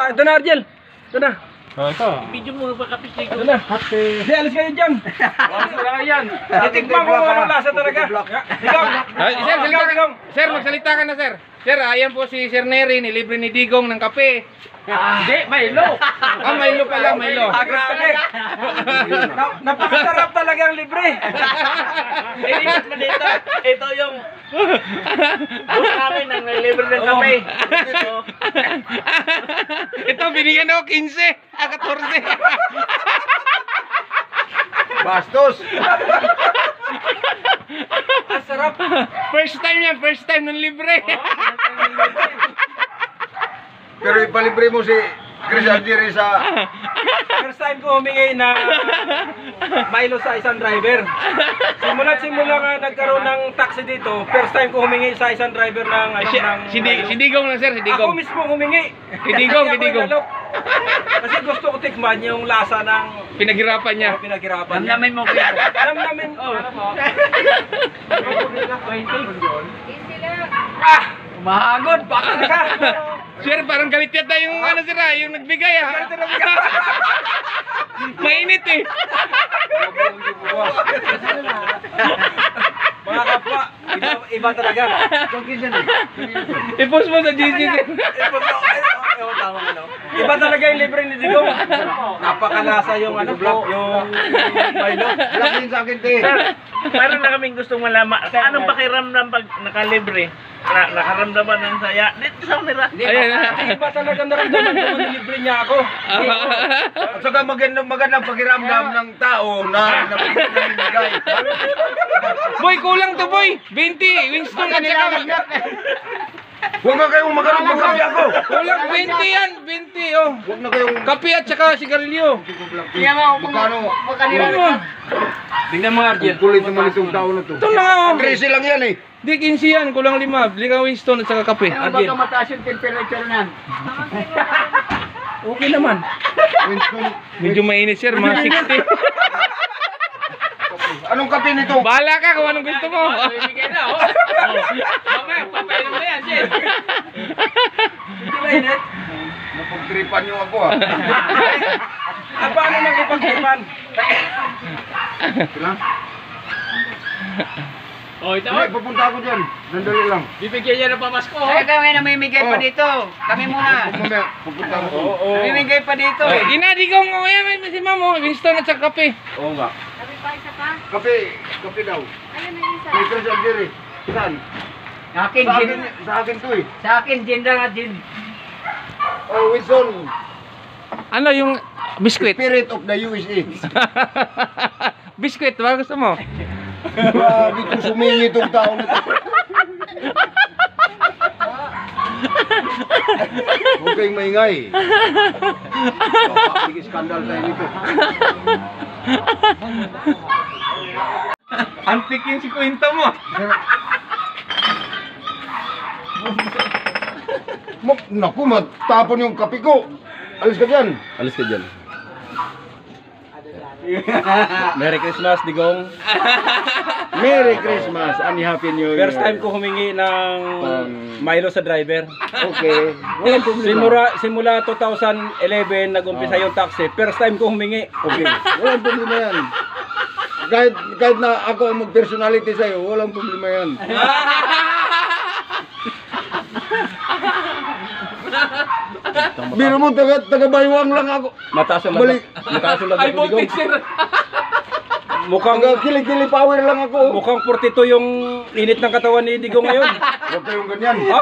Ito na, Argel. Ito na. Ito. Video mo ba kapis dito? Ito na. Hindi, alis kayo dyan. Wala yan. Titikman ko kung anong lasa talaga. Digong. Sir, salita ka. Sir, magsalita ka na, sir. Sir, ayan po si Sir Nery, nilibre ni Digong ng kape. Hindi, Milo. Ah, Milo pala, Milo. Grabe. Napakasarap talaga ang libre. Ilipat mo dito. Ito yung boss namin ang nilibre ng kape. Ito, binigyan ako 15. 14. Bastos! Ang sarap. First time yan, first time ng libre. Pero ipalibre mo si Chris Aldiri sa... First time ko humingi na Milo sa isang driver. Simula nga nagkaroon ng taxi dito, first time ko humingi sa isang driver ng Si Digong lang, sir, si Ako Digong. mismo humingi. Si Digong, Kasi si Digong. ako inalok. Kasi gusto ko tikman yung lasa ng Pinaghirapan niya. pinaghirapan niya. Namnamin mo ko yan. Namnamin. Ano po? Ah! Umahagod! Baka ka! Sir, parang galit yata yung ano sir ah, yung nagbigay ah. Mainit eh. Mga kapwa, iba talaga. I-post mo sa GC sir. Iba talaga yung libre ni Digong. Napakalasa yung ano, yung Milo. Black din sa akin, te. Meron na kaming gustong malaman. Anong pakiramdam pag nakalibre? Nakaramdaman ng saya. Dito sa kamera. Ayan. Iba talaga naramdaman ko na libre niya ako. At saka magandang pakiramdam ng tao na namimigay. Boy, kulang to boy. 20. Winston at saka. Huwag na kayong magkaroon ng kape ako. Kulang 20 yan. 20 oh. Huwag na kayong... Kape at saka sigarilyo. Magkano? Tingnan mo, Argel. Ang kulit naman itong tao na to. Ito na oh. 13 lang yan eh. Di 15 yan. Kulang 5. Bili ka Winston at saka kape. Argel. mataas yung temperature na? Okay naman. Winston. Medyo mainit sir. Mga 60. Anong kape nito? Bahala ka kung anong gusto mo. Bibigay na, oh. Mamaya, papainom na yan, Jen. Hindi ba init? Napagtripan niyo ako ah. Paano magipag-ipan? Sila? Oh, ito. Hindi, papunta ako dyan. Nandali lang. Bibigyan niya ng pamasko, oh. Kaya kami namimigay pa dito. Kami muna. Mamaya, pupunta ako. Namimigay pa dito eh. Ginadigong mo yan. May si mamo. Winston at saka kape. Oo nga. Sabi pa isa pa? Kape daw. Ayun na isa. May Chris Aldiri. Saan? Sa akin, gin. Sa akin to eh. Sa akin, gin lang at gin. Oh, Winston. Ano yung biskwit? Spirit of the USA. Biskwit. Ba gusto mo? Grabe ito sumingi itong tao na ito. Huwag kayong maingay. Sige, skandal tayo nito. Antik yung si kwento mo. Naku, matapon yung kape ko. Alis ka dyan. Alis ka dyan. Merry Christmas, Digong. Merry Christmas and Happy New Year. First time ko humingi ng Milo sa driver. Okay. Walang problema. Simula 2011 nag-umpisa yung taxi. First time ko humingi. Okay. Walang problema yan. Kahit na ako ang mag-personality sa'yo, walang problema yan. Biro mo, taga-baywang lang ako. Mataas ang Balik. mataas ang Ay, lagnat ni voltage Digong. sir. Mukhang Taga-kili-kili power lang ako. mukhang 42 yung init ng katawan ni Digong ngayon. Huwag kayong ganyan. Ha?